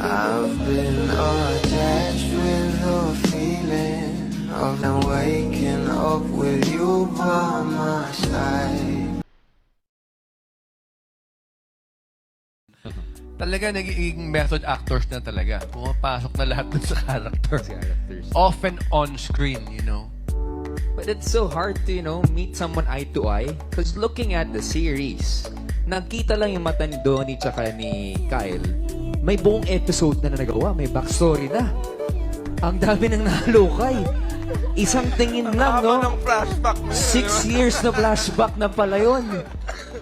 I've been attached with the feeling of now waking up with you by my side. Talaga nagiging method actors na talaga. Pumapasok na lahat dun sa characters. Off and on screen, you know. But it's so hard to, meet someone eye to eye. Because looking at the series, nakita lang yung mata ni Donnie tsaka ni Kyle. May buong episode na nagawa. May backstory na. Ang dami nang nahalukay. Isang tingin lang, no? ng flashback. 6 years na flashback na pala yun.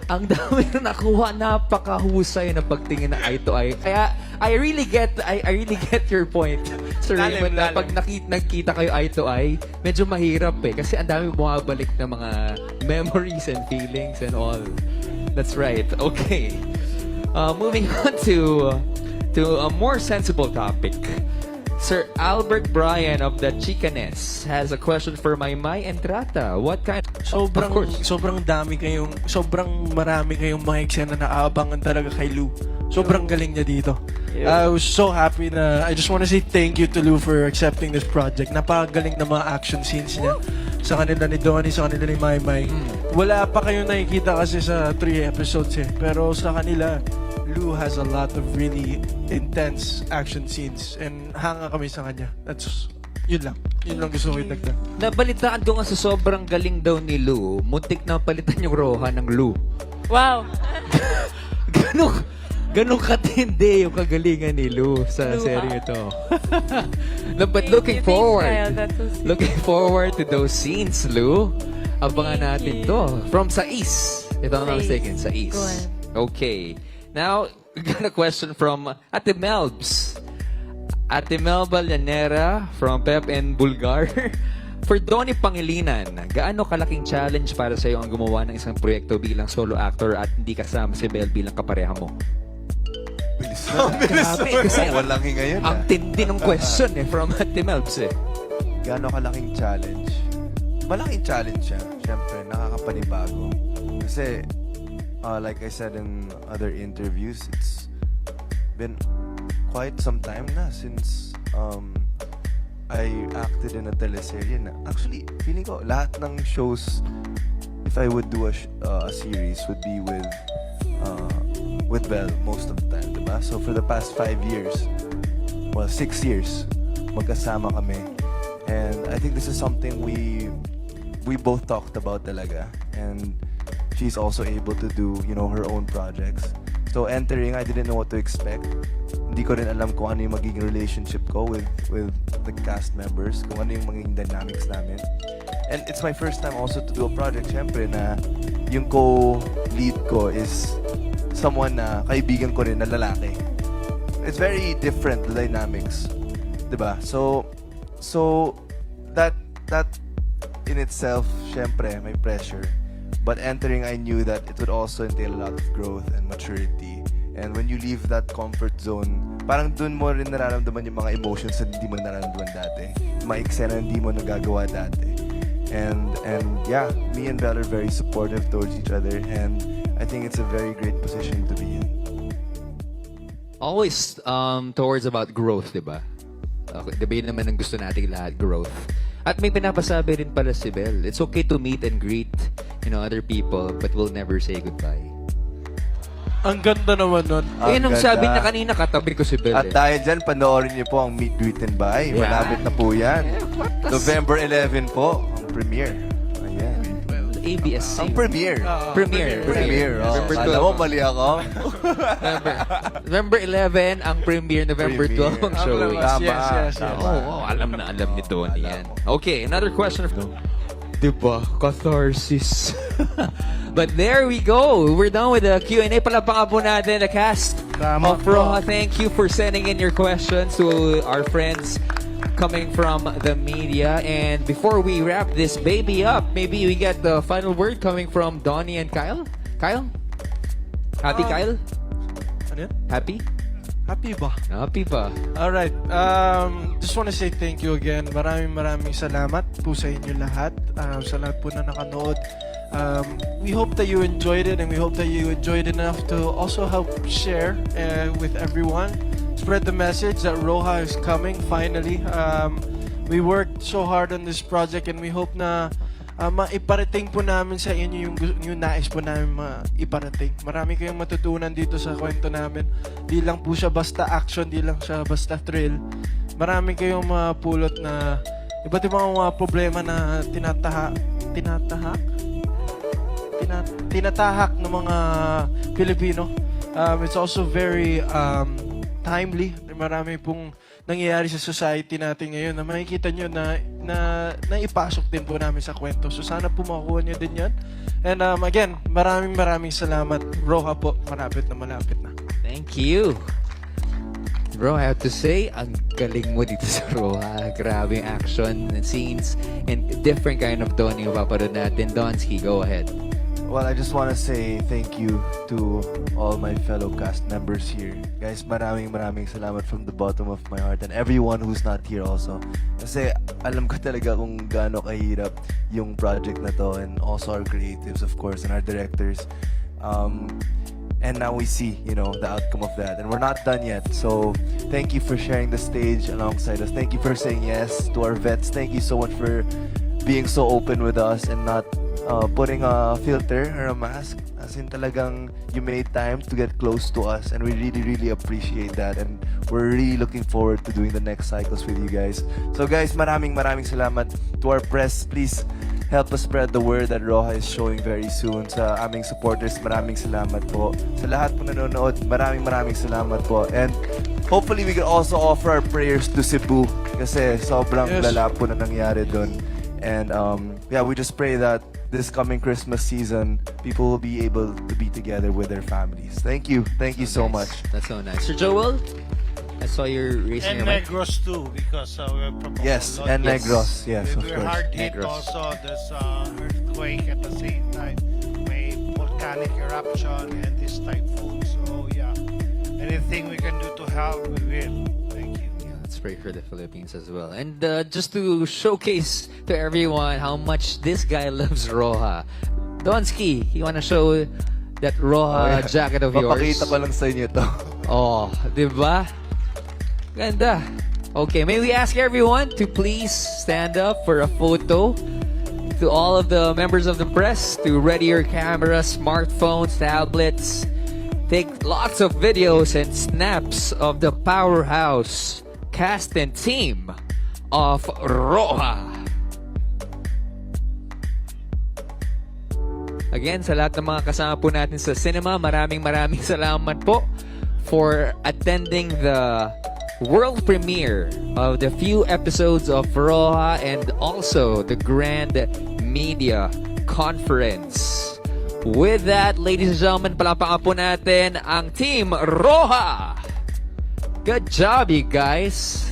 Ang dami na nakuha, napakahusay na pagtingin na eye to eye. Kaya I really get your point, Sir Raymond, na pag nagkita kayo eye to eye, medyo mahirap kasi ang dami bumabalik na mga memories and feelings and all. That's right. Okay. Moving on to a more sensible topic. Sir Albert Bryan of the Chicanes has a question for Maymay and Trata. What kind Sobrang marami kayong mga eksena na aabangan talaga kay Lou. Sobrang galing niya dito. I was so happy na I just want to say thank you to Lou for accepting this project. Napakagaling na mga action scenes niya. Sa kanila ni Donnie, sa kanila ni Maymay. Wala pa kayong nakikita kasi sa 3 episodes Pero sa kanila, Lou has a lot of really intense action scenes and hanga kami sa kanya. Yun lang gusto ko idagdag. Nabalitaan ko nga sa sobrang galing daw ni Lou, muntik na palitan yung Rohan ng Lou. Wow! Ganun katindi yung kagalingan ni Lou sa serye ito. No, but looking forward to those scenes, Lou. Abangan natin to. From Sais. If I'm not mistaken, Sais. Okay. Now, we got a question from Ate Melbs. Ate Melba Llanera from Pep and Bulgar. For Donnie Pangilinan, gaano kalaking challenge para sa iyo ang gumawa ng isang proyekto bilang solo actor at hindi kasama si Belle bilang kapareha mo? Bilis na. Grabe, kasi Walang hinga yun. ang tindi ng question from Ate Melbs Gaano kalaking challenge? Malaking challenge siya. Siyempre, nakakapanibago. Kasi, like I said in other interviews, it's been quite some time na since I acted in a teleserye na. Actually, feeling ko, lahat ng shows, if I would do a series, would be with Belle most of the time, diba? So for the past 5 years, 6 years, magkasama kami. And I think this is something we both talked about talaga. And she's also able to do, her own projects. So entering, I didn't know what to expect. Hindi ko rin alam kung ano yung magiging relationship ko with the cast members, kung ano yung magiging dynamics namin. And it's my first time also to do a project, syempre, na yung co-lead ko is someone na kaibigan ko rin na lalaki. It's very different, the dynamics. Diba? So that in itself, syempre, may pressure. But entering, I knew that it would also entail a lot of growth and maturity. And when you leave that comfort zone, parang dun mo rin nararamdaman yung mga emotions na hindi mo nararamdaman dati. Yung mga eksena na hindi mo nagagawa dati. And yeah, me and Belle are very supportive towards each other. And I think it's a very great position to be in. Always towards about growth, di ba? Okay, di ba yun naman ang gusto nating lahat, growth. At may pinapasabi rin pala si Belle, it's okay to meet and greet, other people, but we'll never say goodbye. Ang ganda naman nun. Yun ang sabi niya kanina, katabi ko si Belle. At dahil dyan, panoorin niyo po ang Meet, Greet, and Buy. Yeah. Malapit na po yan. November 11 po, ang premiere. Ayan. ABS-C. Ang premiere. Premiere. Oh. November 12. Alam mo, mali ako. November 11 ang premiere, November 12 ang showing. Yes. Oo, alam ni Donnie yan. Okay, another question. Diba? Catharsis. But there we go. We're done with the Q&A. Palapaka po natin the cast of Roha. Thank you for sending in your questions to our friends coming from the media. And before we wrap this baby up, maybe we get the final word coming from Donnie and Kyle. Kyle? Happy, Kyle? Ano yan? Happy? Happy ba? Happy pa. Alright. Just want to say thank you again. Maraming salamat po sa inyo lahat. Sa lahat po na nakanood. We hope that you enjoyed it, and we hope that you enjoyed enough to also help share with everyone. spread the message that Roha is coming finally. We worked so hard on this project and we hope na maiparating po namin sa inyo yung nais po namin maiparating. Marami kayong matutunan dito sa kwento namin. Di lang po siya basta action, di lang siya basta thrill. Marami kayong mapulot na iba't ibang mga problema na tinatahak ng mga Pilipino. It's also very timely. Marami pong nangyayari sa society natin ngayon na makikita nyo na ipasok din po namin sa kwento. So sana po makuha nyo din yan. And again, maraming salamat. Roha po, malapit na. Thank you. Bro, I have to say, ang galing mo dito sa Roha. Grabe yung action and scenes and different kind of tone yung paparoon natin. Donsky, go ahead. Well, I just want to say thank you to all my fellow cast members here. Guys, maraming salamat from the bottom of my heart and everyone who's not here also. Kasi alam ko talaga kung gaano kahirap yung project na to, and also our creatives, of course, and our directors. And now we see, the outcome of that. And we're not done yet. So thank you for sharing the stage alongside us. Thank you for saying yes to our vets. Thank you so much for being so open with us and not putting a filter or a mask. As in talagang you made time to get close to us, and we really appreciate that, and we're really looking forward to doing the next cycles with you guys. So guys, maraming salamat to our press. Please help us spread the word that Roha is showing very soon. Sa aming supporters, maraming salamat po. Sa lahat po nanonood, maraming salamat po. And hopefully we can also offer our prayers to Cebu kasi sobrang lala po na nangyari doon. And we just pray that this coming Christmas season, people will be able to be together with their families. Thank you so much. That's so nice. Sir Joel, I saw you're raising And your mic. Negros too, because we're promoting Yes, a lot. and Negros. Yes, of We're course. hard hit Negros. also. There's earthquake at the same time. May volcanic eruption and this typhoon. So yeah, anything we can do to help, we will. Thank you. Let's pray for the Philippines as well. And just to showcase to everyone how much this guy loves Roha, Donsky, you wanna show that Roha jacket of yours? Papakita ko lang sa inyo to. Oh, di ba? Ganda. Okay, may we ask everyone to please stand up for a photo? To all of the members of the press, to ready your cameras, smartphones, tablets. Take lots of videos and snaps of the powerhouse cast and team of Roha. Again, sa lahat ng mga kasama po natin sa cinema, maraming salamat po for attending the world premiere of the few episodes of Roha and also the grand media conference. With that, ladies and gentlemen, palapakan po natin ang Team Roha. Good job, you guys.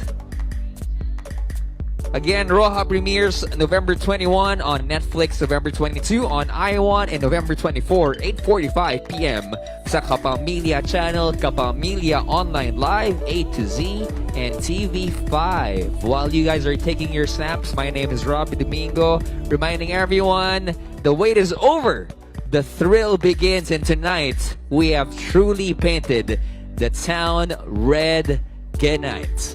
Again, Roha premieres November 21 on Netflix, November 22 on iWant, and November 24, 8:45 p.m. sa Kapamilya Channel, Kapamilya Online Live, A to Z, and TV5. While you guys are taking your snaps, my name is Robbie Domingo, reminding everyone, the wait is over. The thrill begins, and tonight, we have truly painted the town red. Good night.